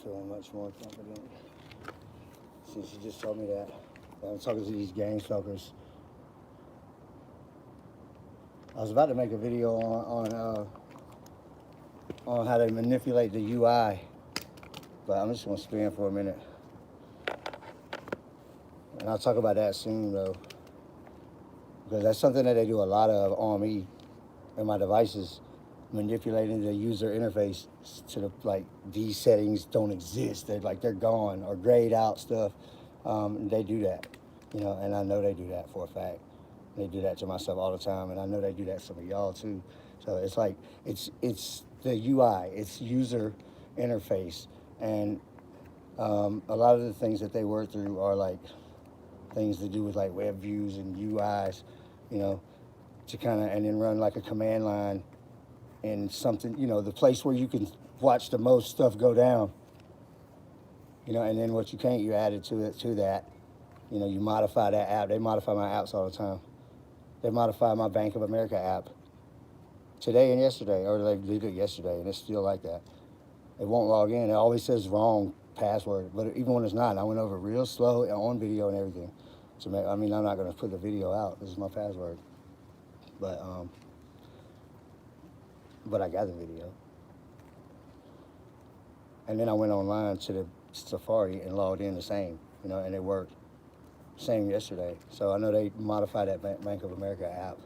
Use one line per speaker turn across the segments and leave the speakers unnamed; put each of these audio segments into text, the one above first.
feeling much more confident since you just told me that. I'm talking to these gang stalkers. I was about to make a video on how they manipulate the UI, but I'm just gonna spin for a minute. And I'll talk about that soon though, because that's something that they do a lot of on me and my devices, manipulating the user interface to the, like, these settings don't exist. They're gone, or grayed out stuff. They do that, you know, and I know they do that for a fact. They do that to myself all the time, and I know they do that to some of y'all too. So it's like, it's the UI, it's user interface, and a lot of the things that they work through are like things to do with like web views and UIs, you know, to kind of, and then run like a command line in something, you know, the place where you can watch the most stuff go down, you know, and then what you can't, you add it to that, you know, you modify that app. They modify my apps all the time. They modified my Bank of America app today and yesterday, or they did it yesterday, and it's still like that. It won't log in. It always says wrong password, but even when it's not, I went over real slow on video and everything. So I mean, I'm not gonna put the video out. This is my password, but I got the video. And then I went online to the Safari and logged in the same, you know, and it worked. Same yesterday. So I know they modified that Bank of America app.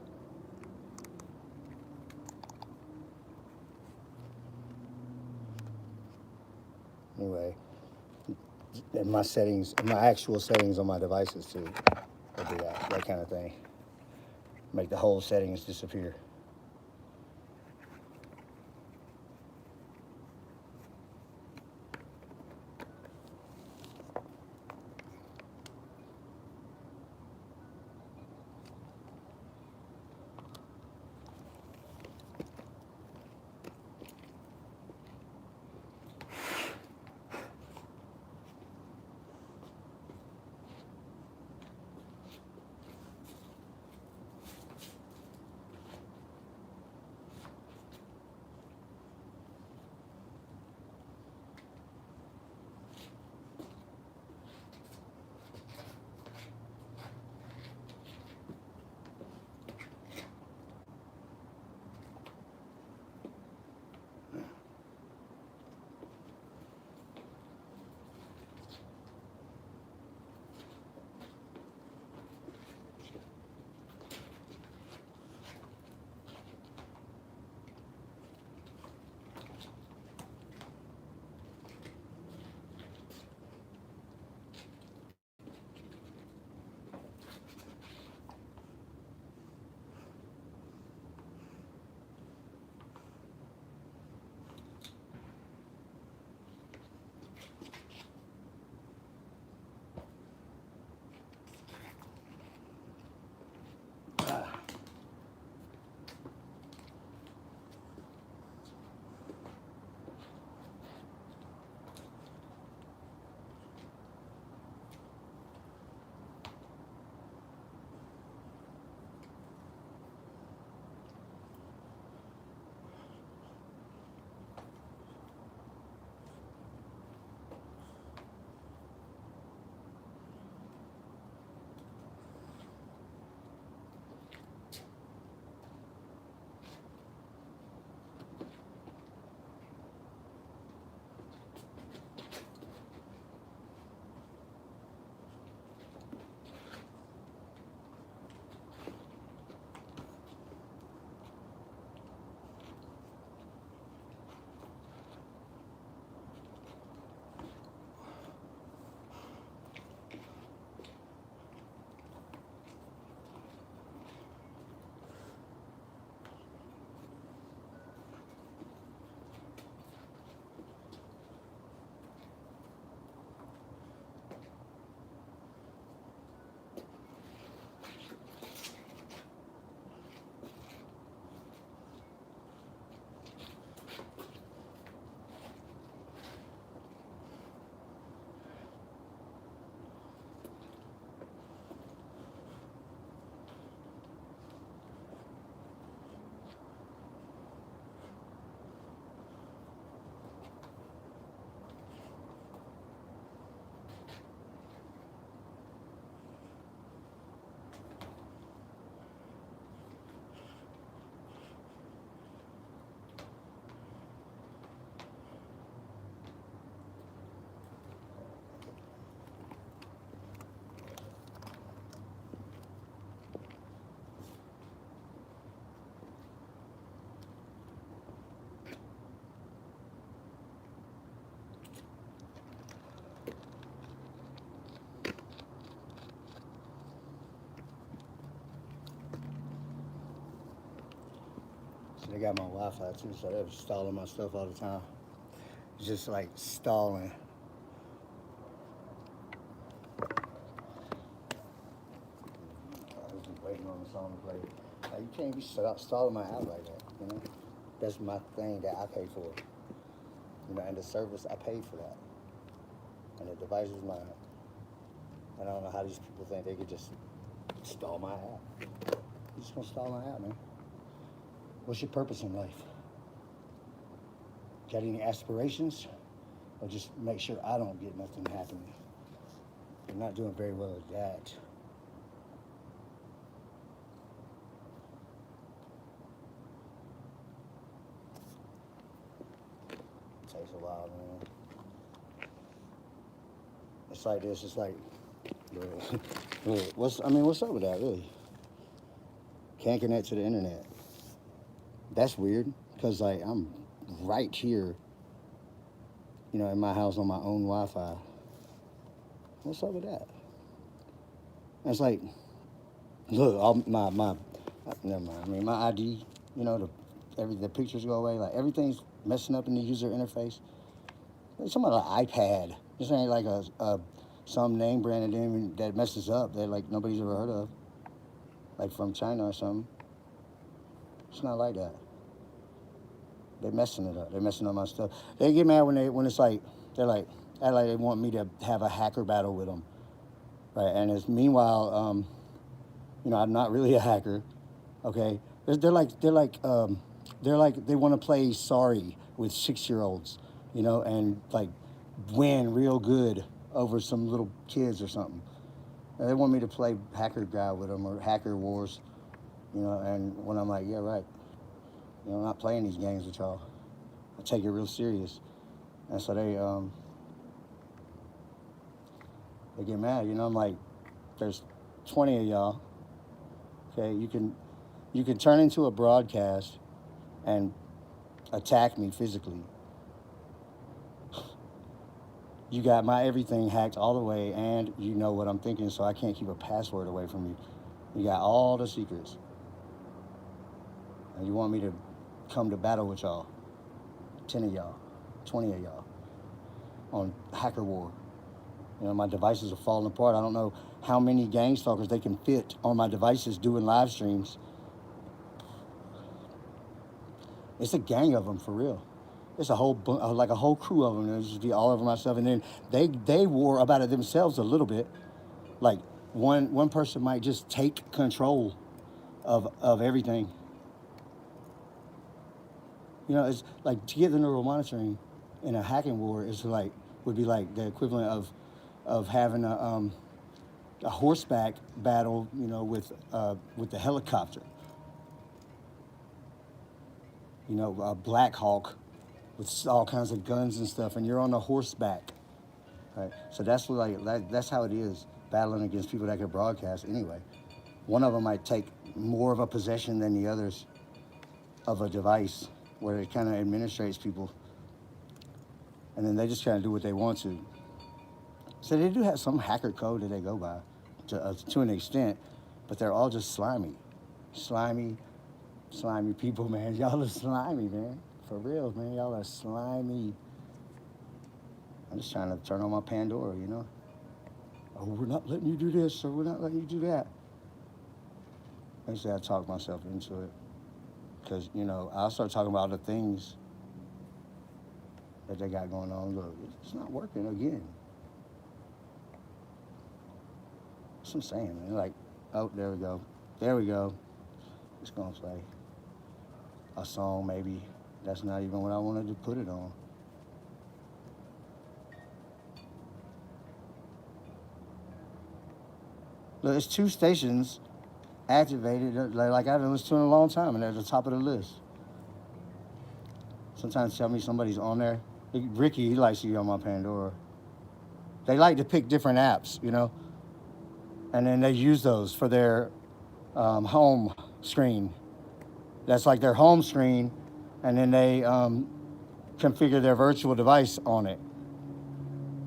Anyway, and my settings, my actual settings on my devices too, will do that kind of thing. Make the whole settings disappear. They got my Wi-Fi too, so they're stalling my stuff all the time. It's just like stalling. I was just waiting on the song to play. Like, you can't be stalling my app like that, you know? That's my thing that I pay for. You know, and the service, I paid for that. And the device is mine. And I don't know how these people think they could just stall my app. You're just gonna stall my app, man. What's your purpose in life? Got any aspirations? Or just make sure I don't get nothing happening? I'm not doing very well at that. It takes a while, man. It's like this, it's like, what's up with that, really? Can't connect to the internet. That's weird, because like I'm right here, you know, in my house on my own Wi-Fi. What's up with that? And it's like, look, all my never mind. I mean, my ID, you know, the pictures go away. Like everything's messing up in the user interface. It's something like iPad. This ain't like some name brand that messes up that like nobody's ever heard of, like from China or something. It's not like that. They're messing it up. They're messing up my stuff. They get mad when it's like they're like act like they want me to have a hacker battle with them, right? And it's meanwhile, you know, I'm not really a hacker. Okay, they want to play sorry with 6-year-olds, you know, and like win real good over some little kids or something. And they want me to play hacker guy with them or hacker wars, you know. And when I'm like, yeah, right. You know, I'm not playing these games with y'all. I take it real serious. And so they get mad, you know. I'm like, there's 20 of y'all. Okay, you can turn into a broadcast and attack me physically. You got my everything hacked all the way, and you know what I'm thinking, so I can't keep a password away from you. You got all the secrets. And you want me to come to battle with y'all, 10 of y'all, 20 of y'all, on hacker war. You know, my devices are falling apart. I don't know how many gang stalkers they can fit on my devices doing live streams. It's a gang of them, for real. It's a whole, like a whole crew of them. There's just be all over my stuff. And then they war about it themselves a little bit. Like one person might just take control of everything. You know, it's like to get the neural monitoring in a hacking war would be like the equivalent of having a horseback battle, you know, with the helicopter. You know, a Black Hawk with all kinds of guns and stuff, and you're on a horseback. Right? So that's that's how it is battling against people that can broadcast anyway. One of them might take more of a possession than the others of a device where it kind of administrates people, and then they just kind of do what they want to. So they do have some hacker code that they go by to an extent, but they're all just slimy people, man. Y'all are slimy, man. For real, man. Y'all are slimy. I'm just trying to turn on my Pandora, you know? Oh, we're not letting you do this, or we're not letting you do that. Basically, I talk myself into it. Because, you know, I'll start talking about the things that they got going on. Look, it's not working again. That's what I'm saying, man. Like, oh, there we go. There we go. It's going to play a song, maybe. That's not even what I wanted to put it on. Look, it's 2 stations activated, like I've been listening to in a long time, and they're at the top of the list. Sometimes tell me somebody's on there. Ricky, he likes to be on my Pandora. They like to pick different apps, you know, and then they use those for their home screen. That's like their home screen, and then they configure their virtual device on it.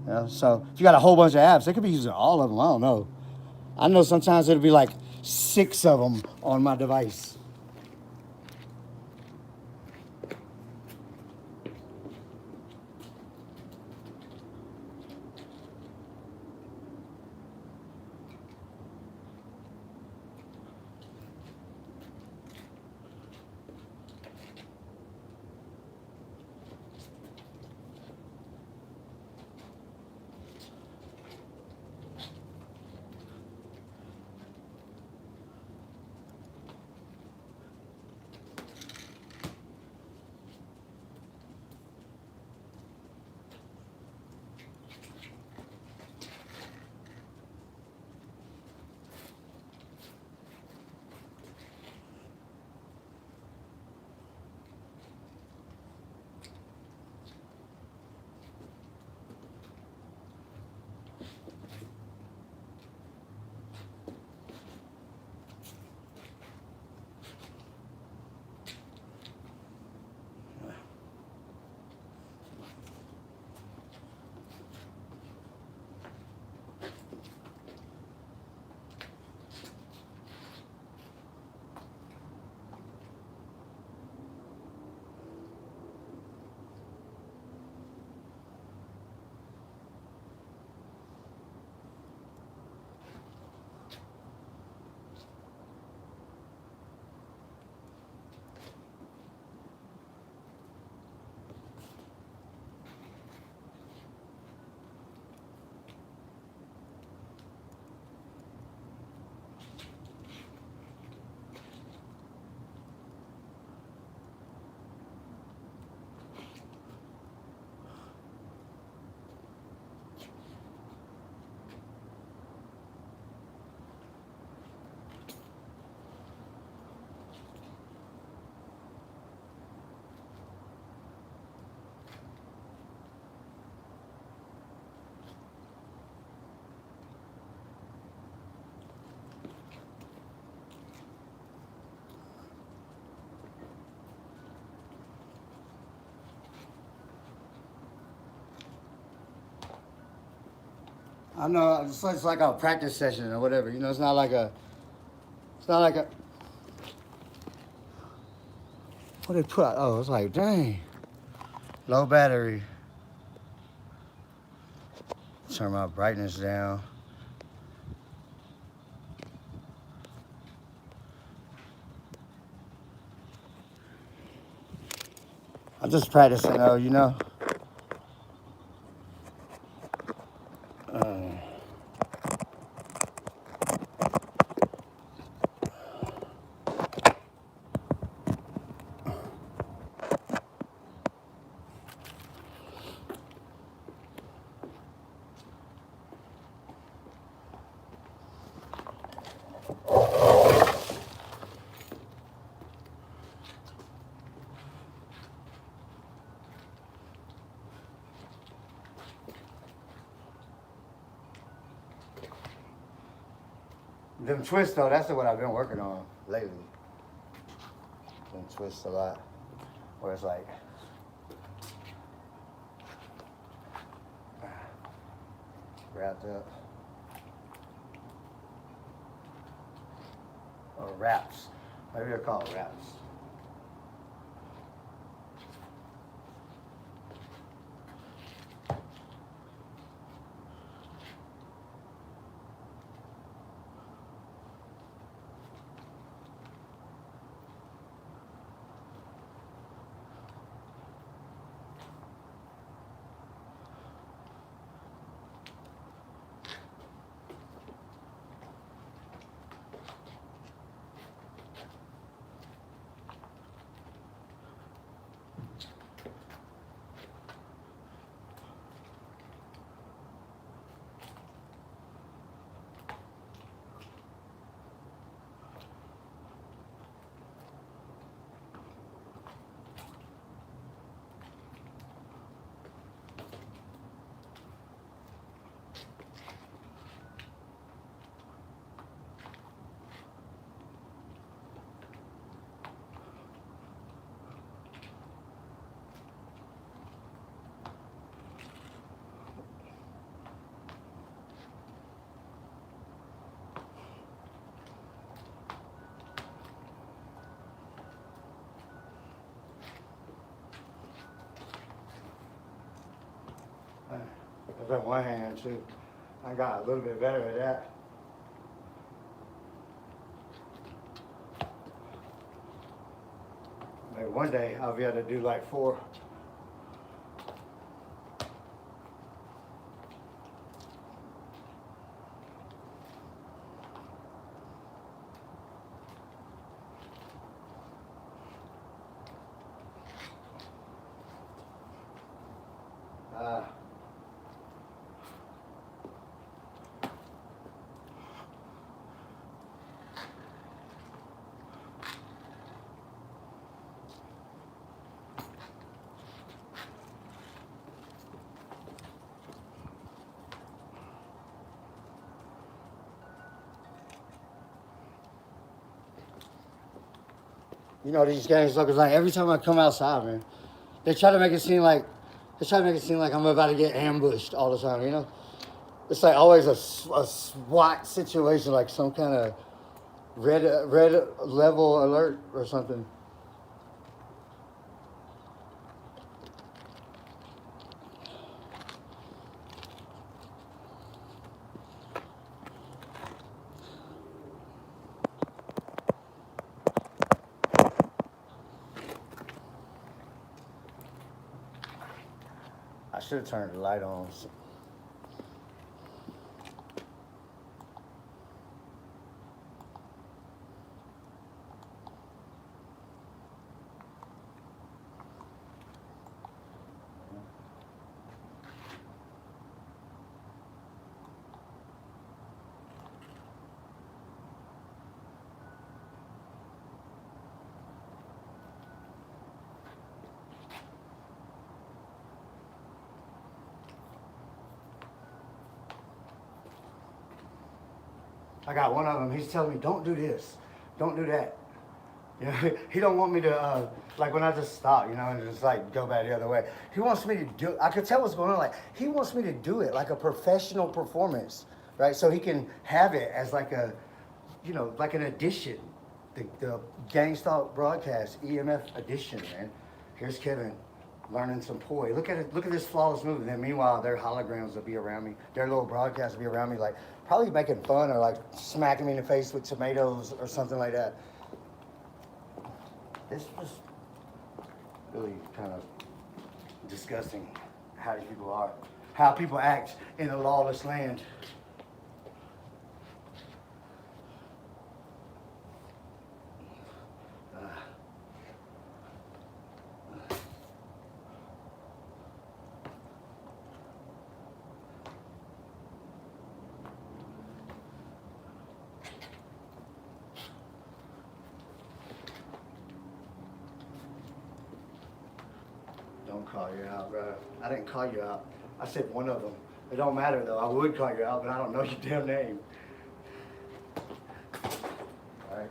You know? So if you got a whole bunch of apps, they could be using all of them. I don't know. I know sometimes it'll be like 6 of them on my device. I know it's like a practice session or whatever. You know, it's not like a. It's not like a. What they put? Oh, it's like dang. Low battery. Turn my brightness down. I'm just practicing though, you know. Uh, them twists though, that's what I've been working on lately. Them twists a lot, where it's like wrapped up or wraps. Maybe they're called wraps. That's like one hand too. I got a little bit better at that. Maybe one day I'll be able to do like 4. You know these gang suckers, like every time I come outside, man, they try to make it seem like I'm about to get ambushed all the time, you know? It's like always a SWAT situation, like some kind of red level alert or something. I should have turned the light on. I got one of them. He's telling me, "Don't do this, don't do that." You know, he don't want me to like when I just stop, and just like go back the other way. He wants me to do. I could tell what's going on. Like he wants me to do it like a professional performance, right? So he can have it as like a, like an edition, the Gangstalk broadcast EMF edition, man. Here's Kevin learning some poi. Look at it. Look at this flawless move. And then meanwhile, their holograms will be around me. Their little broadcasts will be around me, like probably making fun or like smacking me in the face with tomatoes or something like that. It's just really kind of disgusting how these people are, how people act in a lawless land. Don't call you out, bro. I didn't call you out. I said one of them. It don't matter though. I would call you out, but I don't know your damn name. All right.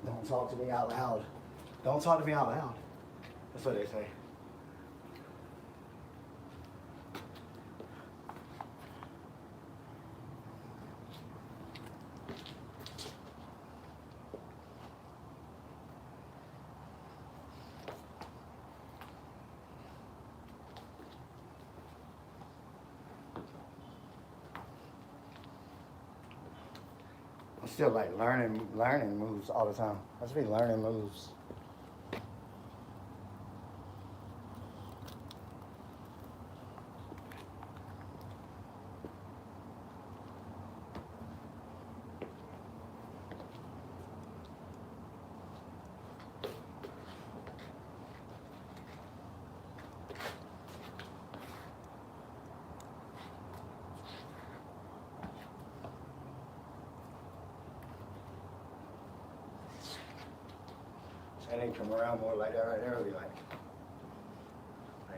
Don't talk to me out loud. Don't talk to me out loud. That's what they say. I'm still like learning moves all the time. I just be learning moves. And then come around more like that right there, be like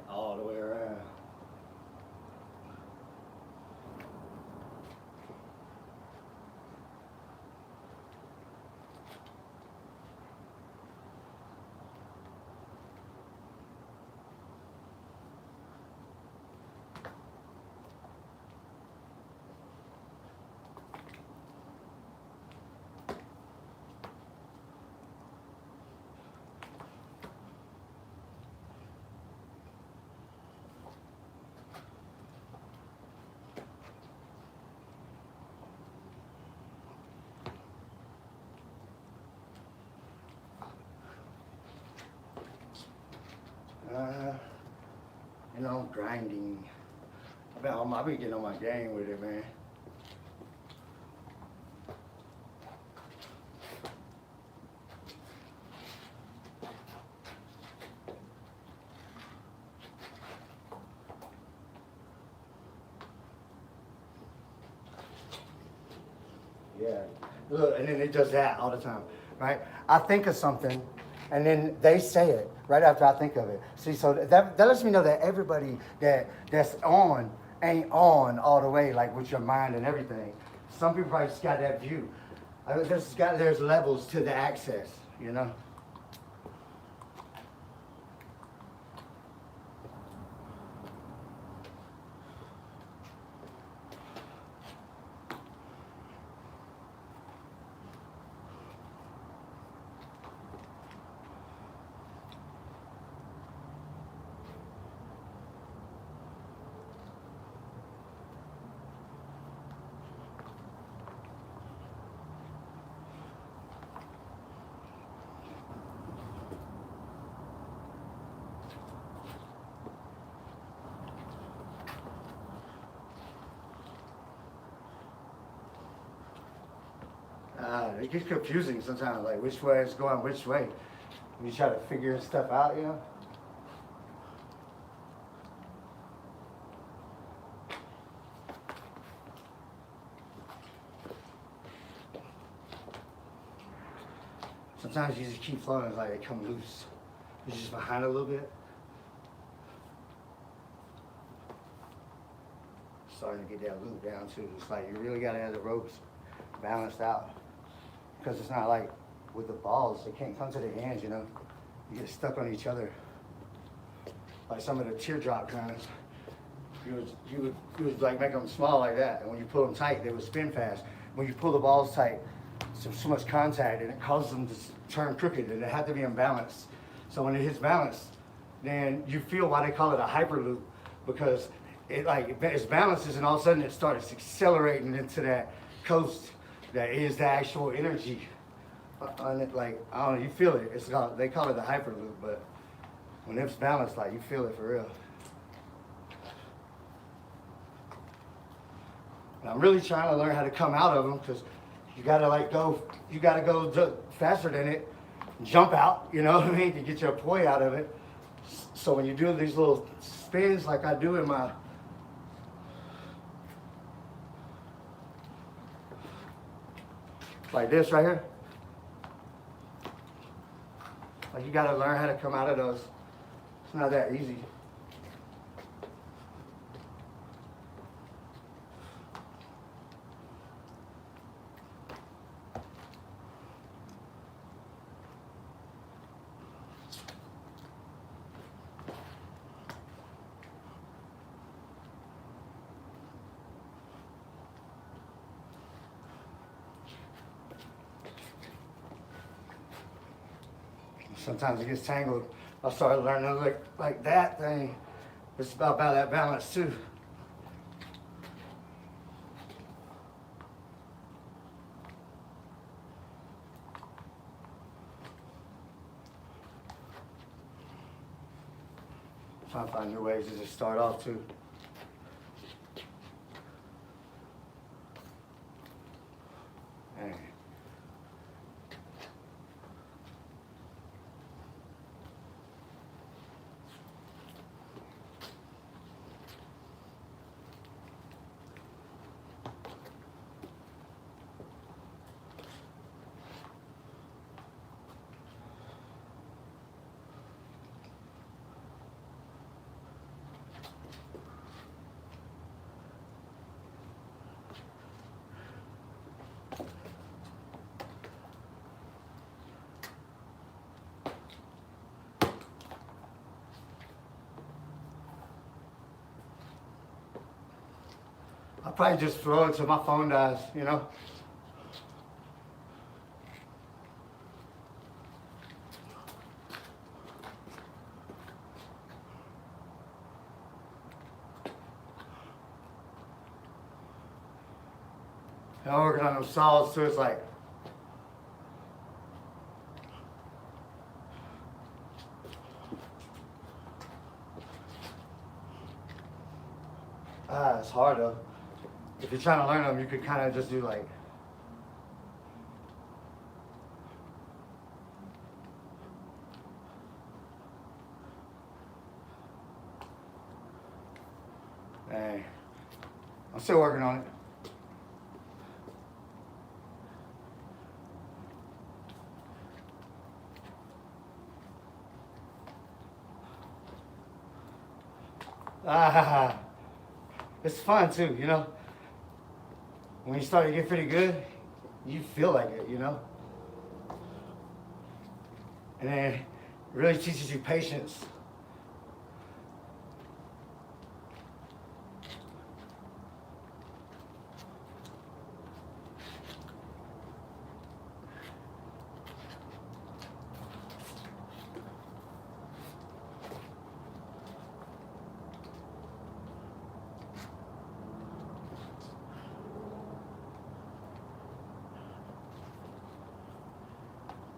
all the way around. Grinding. I've been getting on my game with it, man. Yeah. Look, and then it does that all the time, right? I think of something, and then they say it right after I think of it. See, so that lets me know that everybody that's on ain't on all the way, like with your mind and everything. Some people probably just got that view. There's levels to the access, you know? It gets confusing sometimes, like which way it's going which way. You try to figure stuff out, you know? Sometimes you just keep flowing, it's like they come loose. You're just behind a little bit. Starting to get that loop down too. It's like you really gotta have the ropes balanced out. Because it's not like with the balls. They can't come to the hands, you know. You get stuck on each other. Like some of the teardrop kinds. You would like make them small like that, and when you pull them tight, they would spin fast. When you pull the balls tight, so much contact, and it causes them to turn crooked, and they have to be imbalanced. So when it hits balance, then you feel why they call it a hyperloop, because it's balances, and all of a sudden it starts accelerating into that coast that is the actual energy. On it, like I don't know, you feel it. They call it the hyperloop, but when it's balanced, like you feel it for real. And I'm really trying to learn how to come out of them, because you gotta go faster than it, jump out, you know what I mean, to get your poi out of it. So when you do these little spins like I do in my, like this right here, like you gotta learn how to come out of those. It's not that easy. Sometimes it gets tangled. I started learning like that thing. It's about that balance too. Trying to find new ways to just start off too. Dang. I'll probably just throw it till my phone dies, you know? And I'm working on them solids too, it's like, it's hard though. If you're trying to learn them, you could kind of just do like, hey, I'm still working on it. It's fun too, you know? When you start to get pretty good, you feel like it, you know? And then it really teaches you patience.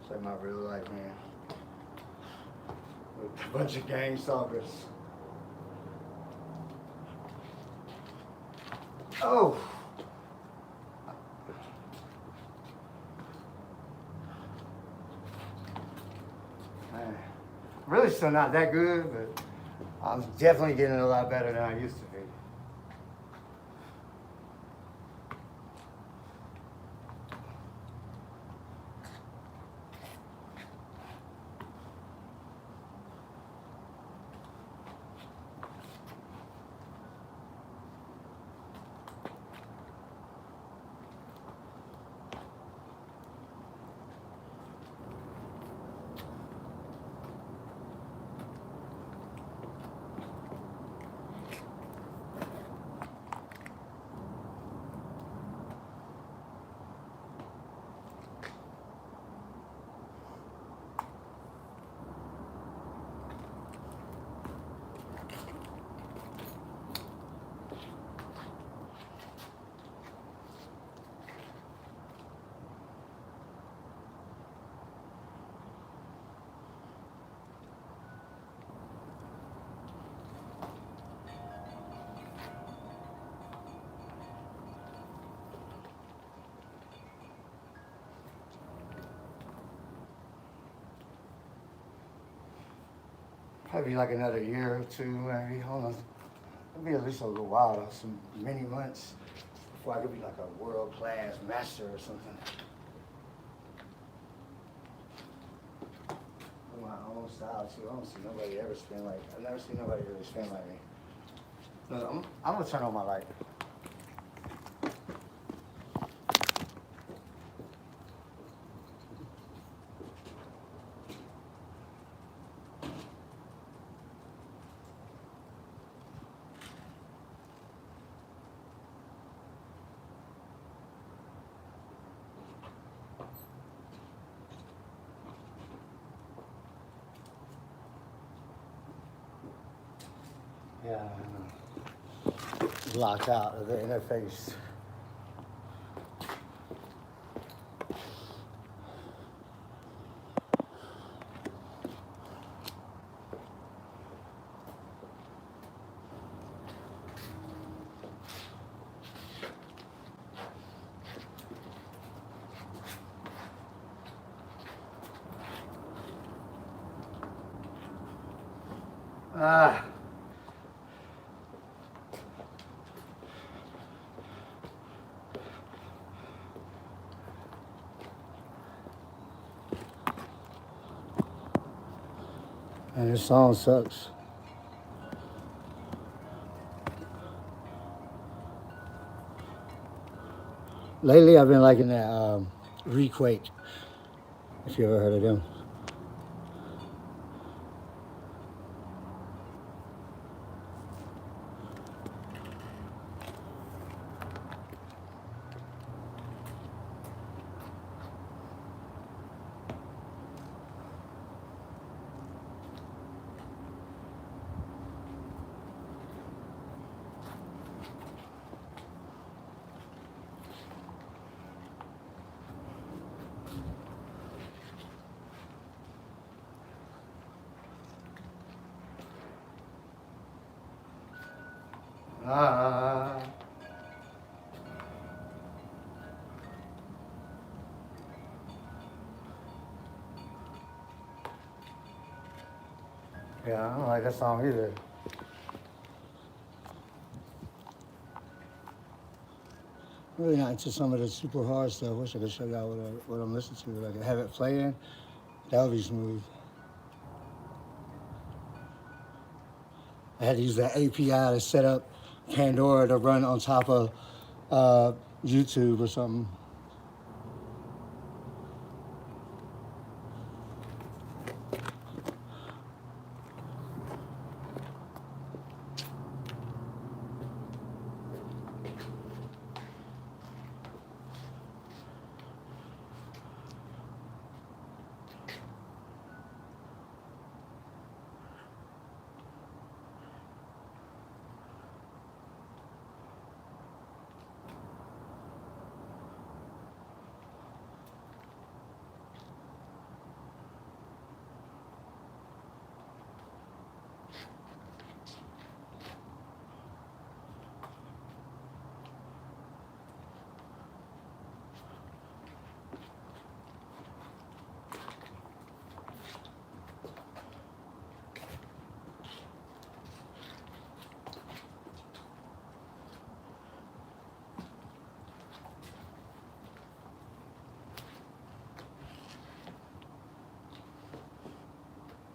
It's like my real life, man. With a bunch of gang stalkers. Oh! Man, really still not that good, but I'm definitely getting a lot better than I used to be. Probably like another year or two, maybe. Hold on. It'll be at least a little while, though, some many months before I could be like a world-class master or something. With my own style too. I don't see nobody ever spin like. I've never seen nobody really spin like me. Look, I'm gonna turn on my light. Yeah, I know. Locked out of the interface. Ah. And this song sucks. Lately, I've been liking that Requake. If you ever heard of them. Ah. Yeah, I don't like that song either. I'm really not into some of the super hard stuff. Wish I could show y'all what I'm listening to. Like, have it playing. That would be smooth. I had to use that API to set up Pandora to run on top of YouTube or something.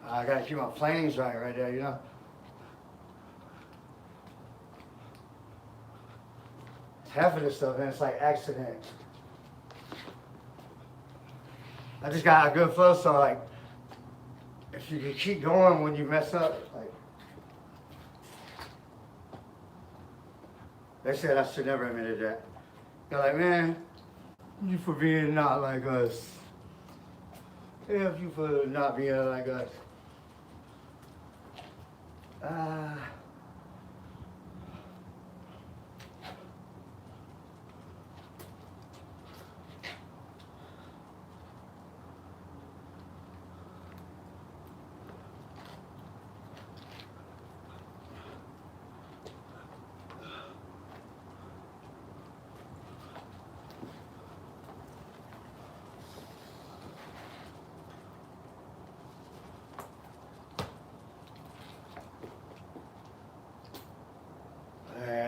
I gotta keep my planes right there, you know? Half of this stuff, man, it's like accident. I just got a good flow, so like, if you can keep going when you mess up, like, they said I should never have admitted that. They're like, man, you for being not like us. Yeah, you for not being like us.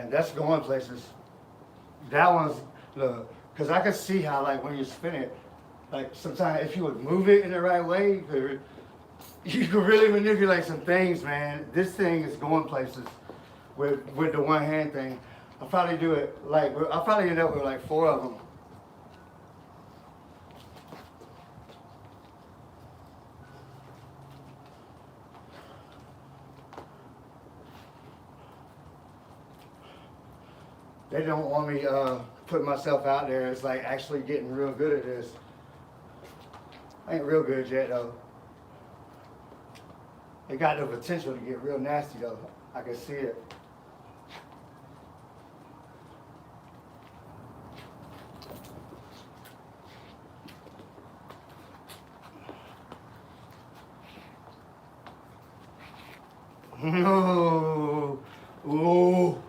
man, that's going places. That one's, look, because I could see how, like, when you spin it, like, sometimes if you would move it in the right way, you could really manipulate some things, man. This thing is going places with the one hand thing. I'll probably do it, like, I'll probably end up with like 4 of them. They don't want me putting myself out there. It's like actually getting real good at this. I ain't real good yet though. It got the potential to get real nasty though. I can see it. Ooh. Ooh.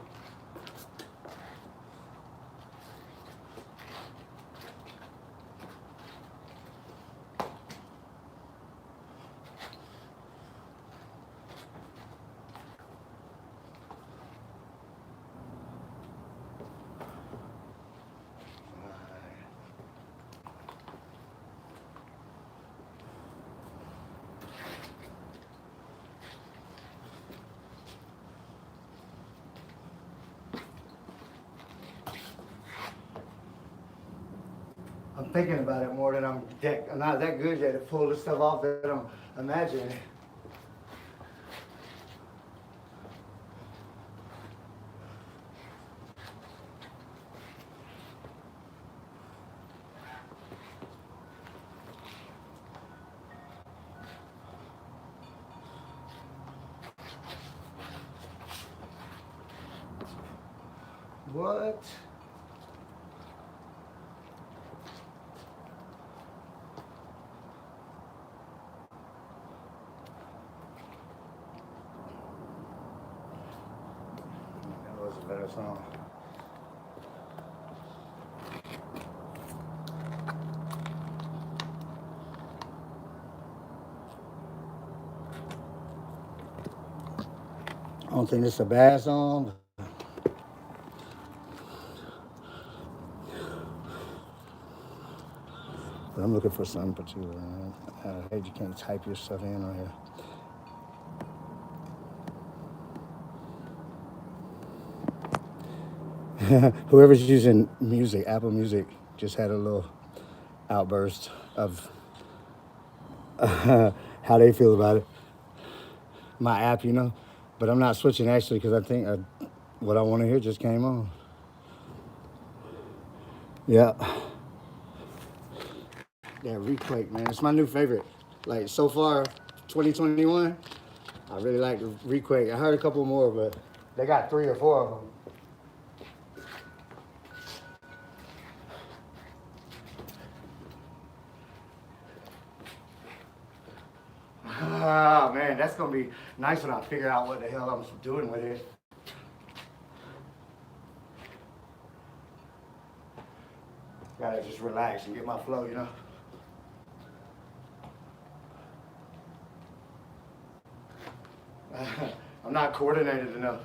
I'm thinking about it more than I'm not that good yet to pull the stuff off that I'm imagining. What? That was a better song. I don't think this is a bad song. But I'm looking for something particular. I hate you can't type your stuff in on here. Whoever's using music, Apple Music, just had a little outburst of how they feel about it. My app, you know. But I'm not switching actually because I think what I want to hear just came on. Yeah. That Requake, man. It's my new favorite. Like, so far, 2021, I really like the Requake. I heard a couple more, but they got 3 or 4 of them. Ah, man, that's going to be nice when I figure out what the hell I'm doing with it. Gotta just relax and get my flow, you know? I'm not coordinated enough.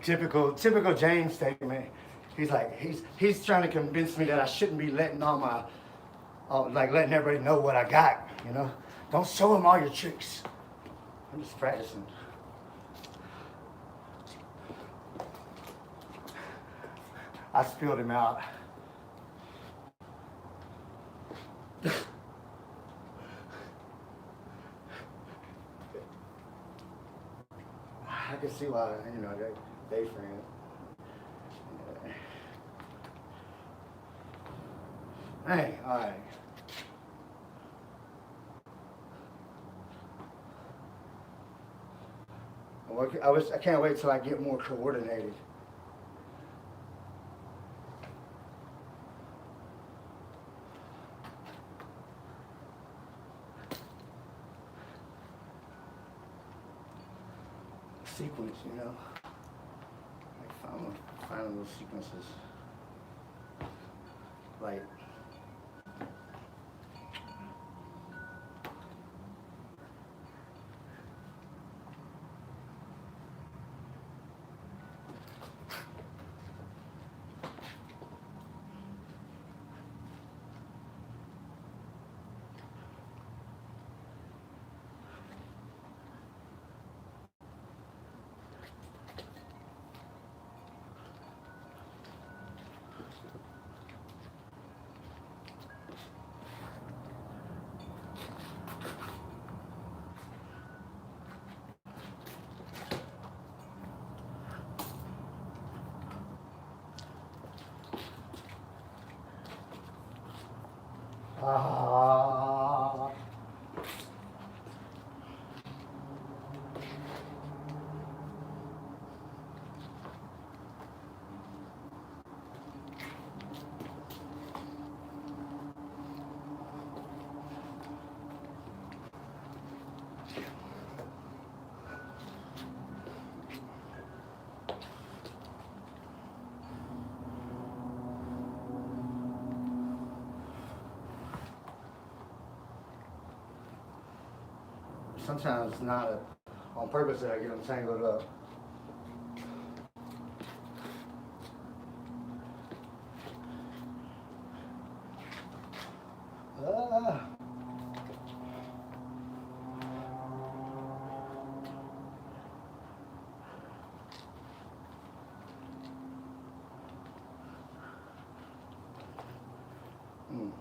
typical James statement. He's like, he's trying to convince me that I shouldn't be letting all my, like letting everybody know what I got, you know? Don't show them all your tricks. I'm just practicing. I spilled him out. I can see why, you know, they friends. Hey, all right. I can't wait till I get more coordinated. Sequence, you know, like find little sequences, like. Ah. Sometimes it's not on purpose that I get them tangled up. Ah. Mm.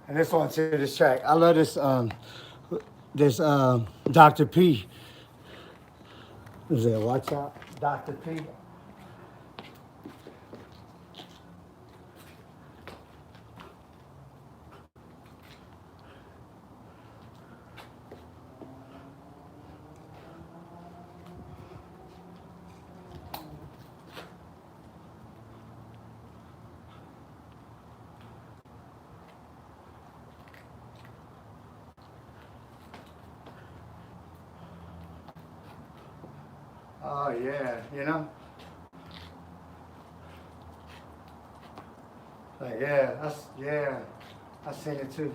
And this one to this track. I love this Dr. P. Is it Watch Out? Dr. P. Oh yeah, you know? Like yeah, I seen it too.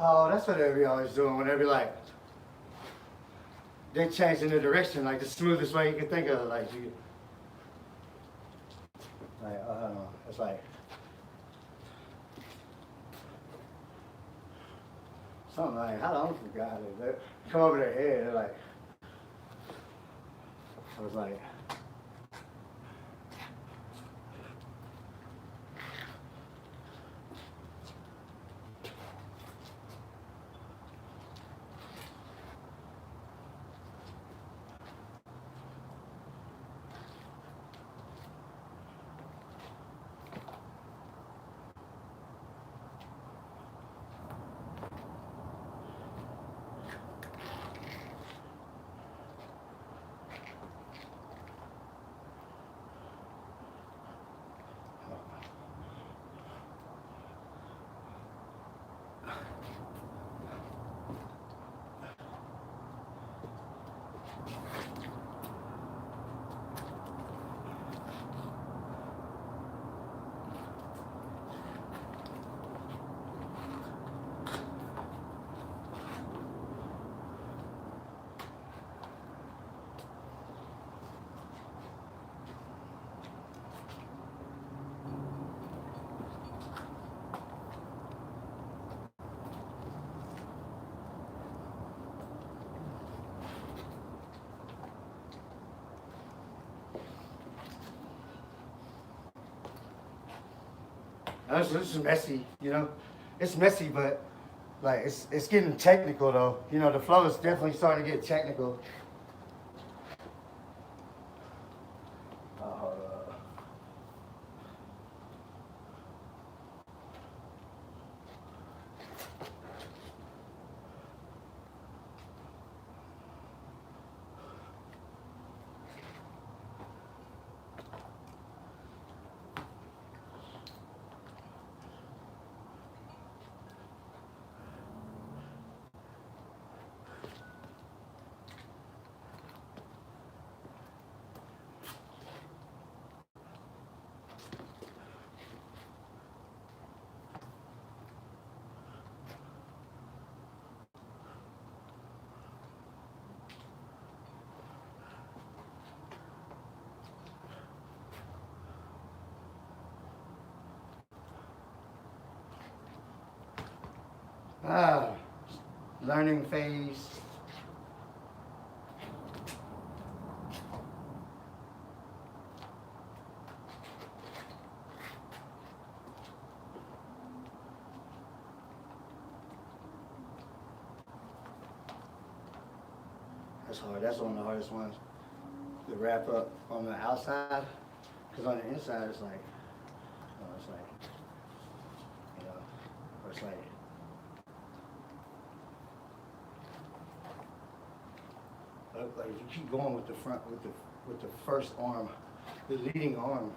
Oh, that's what they be always doing when they be like, they changing the direction, like the smoothest way you can think of, like you, like it's like something like I don't forgot it. They come over their head, they're like, I was like. This is messy, you know. It's messy, but like it's getting technical though. You know, the flow is definitely starting to get technical. Ah, learning phase. That's hard. That's one of the hardest ones. The wrap up on the outside, because on the inside it's like, it's like, you know, or it's like if you keep going with the front with the first arm, the leading arm.